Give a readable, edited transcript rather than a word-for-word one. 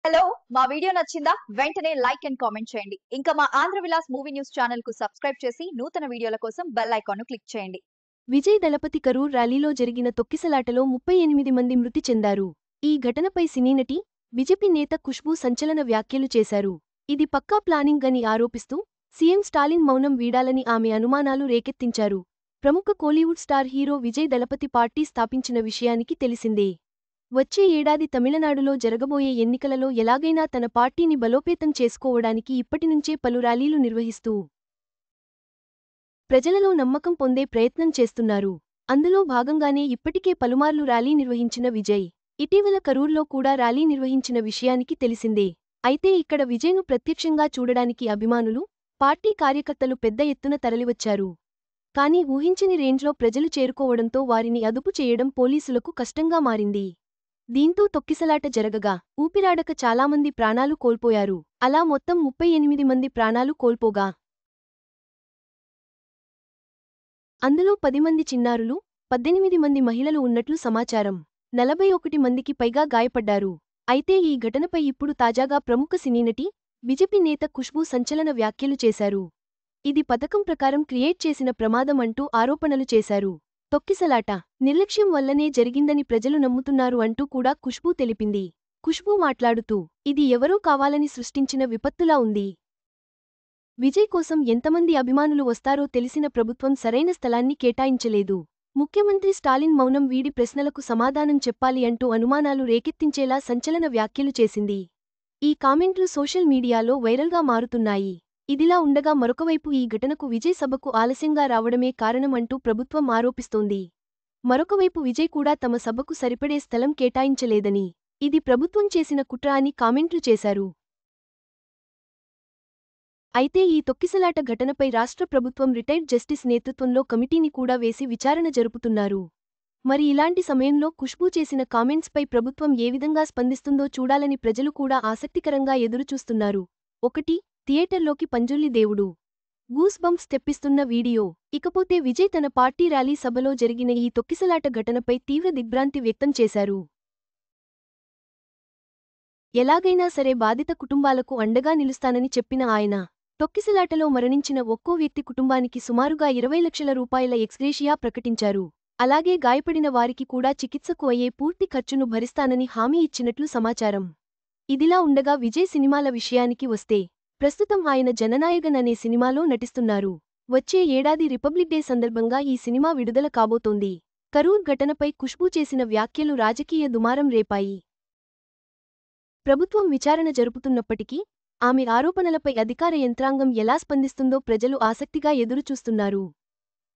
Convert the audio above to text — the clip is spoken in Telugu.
హలో మా వీడియో నచ్చిందా వెంటనే లైక్ అండ్ కామెంట్ చేయండి ఇంకా మా Andhra Vilas movie news channel కు సబ్స్క్రైబ్ చేసి నూతన వీడియోల కోసం బెల్ ఐకాన్ ను క్లిక్ చేయండి. విజయ్ దళపతి కరూర్ ర్యాలీలో జరిగిన తొక్కిసలాటలో 38 మంది మృతి చెందారు. ఈ ఘటనపై సినీ నటి, బీజేపీ నేత ఖుష్బూ సంచలన వ్యాఖ్యలు చేశారు. ఇది పక్కా ప్లానింగ్ అని ఆరోపిస్తూ సీఎం స్టాలిన్ మౌనం వీడాలని ఆమె అనుమానాలు రేకెత్తించారు. ప్రముఖ కోలీవుడ్ స్టార్ హీరో విజయ్ దళపతి పార్టీ స్థాపించిన విషయానికి తెలిసిందే. వచ్చే ఏడాది తమిళనాడులో జరగబోయే ఎన్నికలలో ఎలాగైనా తన పార్టీని బలోపేతం చేసుకోవడానికి ఇప్పటినుంచే పలు ర్యాలీలు నిర్వహిస్తూ ప్రజలలో నమ్మకం పొందే ప్రయత్నం చేస్తున్నారు. అందులో భాగంగానే ఇప్పటికే పలుమార్లు ర్యాలీ నిర్వహించిన విజయ్ ఇటీవల కరూర్లో కూడా ర్యాలీ నిర్వహించిన విషయానికి తెలిసిందే. అయితే ఇక్కడ విజయ్ను ప్రత్యక్షంగా చూడడానికి అభిమానులు, పార్టీ కార్యకర్తలు పెద్ద ఎత్తున తరలివచ్చారు. కానీ ఊహించని రేంజ్లో ప్రజలు చేరుకోవడంతో వారిని అదుపు చేయడం పోలీసులకు కష్టంగా మారింది. దీంతో తొక్కిసలాట జరగగా ఊపిరాడక చాలామంది ప్రాణాలు కోల్పోయారు. అలా మొత్తం 38 మంది ప్రాణాలు కోల్పోగా అందులో 10 మంది చిన్నారులు, 18 మంది మహిళలు ఉన్నట్లు సమాచారం. 41 మందికి పైగా గాయపడ్డారు. అయితే ఈ ఘటనపై ఇప్పుడు తాజాగా ప్రముఖ సినీ నటి, బీజేపీ నేత ఖుష్బూ సంచలన వ్యాఖ్యలు చేశారు. ఇది పథకం ప్రకారం క్రియేట్ చేసిన ప్రమాదం అంటూ ఆరోపణలు చేశారు. తొక్కిసలాట నిర్లక్ష్యం వల్లనే జరిగిందని ప్రజలు నమ్ముతున్నారు అంటూ కూడా ఖుష్బూ తెలిపింది. ఖుష్బూ మాట్లాడుతూ ఇది ఎవరో కావాలని సృష్టించిన విపత్తులా ఉంది. విజయ్ కోసం ఎంతమంది అభిమానులు వస్తారో తెలిసిన ప్రభుత్వం సరైన స్థలాన్ని కేటాయించలేదు. ముఖ్యమంత్రి స్టాలిన్ మౌనం వీడి ప్రశ్నలకు సమాధానం చెప్పాలి అంటూ అనుమానాలు రేకెత్తించేలా సంచలన వ్యాఖ్యలు చేసింది. ఈ కామెంట్లు సోషల్ మీడియాలో వైరల్గా మారుతున్నాయి. ఇదిలా ఉండగా మరొకవైపు ఈ ఘటనకు విజయ్ సభకు ఆలస్యంగా రావడమే కారణం అంటూ ప్రభుత్వం ఆరోపిస్తోంది. మరొకవైపు విజయ్ కూడా తమ సభకు సరిపడే స్థలం కేటాయించలేదని, ఇది ప్రభుత్వం చేసిన కుట్ర అని కామెంట్లు చేశారు. అయితే ఈ తొక్కిసలాట ఘటనపై రాష్ట్ర ప్రభుత్వం రిటైర్డ్ జస్టిస్ నేతృత్వంలో కమిటీని కూడా వేసి విచారణ జరుపుతున్నారు. మరి ఇలాంటి సమయంలో ఖుష్బూ చేసిన కామెంట్స్పై ప్రభుత్వం ఏ విధంగా స్పందిస్తుందో చూడాలని ప్రజలు కూడా ఆసక్తికరంగా ఎదురుచూస్తున్నారు. 1. థియేటర్లోకి పంజుల్లి దేవుడు గూస్ బంప్స్ తెప్పిస్తున్న వీడియో. ఇకపోతే విజయ్ తన పార్టీ ర్యాలీ సభలో జరిగిన ఈ తొక్కిసలాట ఘటనపై తీవ్ర దిగ్భ్రాంతి వ్యక్తం చేశారు. ఎలాగైనా సరే బాధిత కుటుంబాలకు అండగా నిలుస్తానని చెప్పిన ఆయన, తొక్కిసలాటలో మరణించిన ఒక్కో వ్యక్తి కుటుంబానికి సుమారుగా 20 లక్షల రూపాయల ఎక్స్గ్రేషియా ప్రకటించారు. అలాగే గాయపడిన వారికి కూడా చికిత్సకు అయ్యే పూర్తి ఖర్చును భరిస్తానని హామీ ఇచ్చినట్లు సమాచారం. ఇదిలా ఉండగా విజయ్ సినిమాల విషయానికి వస్తే ప్రస్తుతం ఆయన జననాయగన్ అనే సినిమాలో నటిస్తున్నారు. వచ్చే ఏడాది రిపబ్లిక్ డే సందర్భంగా ఈ సినిమా విడుదల కాబోతోంది. కరూర్ ఘటనపై ఖుష్బూ చేసిన వ్యాఖ్యలు రాజకీయ దుమారం రేపాయి. ప్రభుత్వం విచారణ జరుపుతున్నప్పటికీ ఆమె ఆరోపణలపై అధికార యంత్రాంగం ఎలా స్పందిస్తుందో ప్రజలు ఆసక్తిగా ఎదురుచూస్తున్నారు.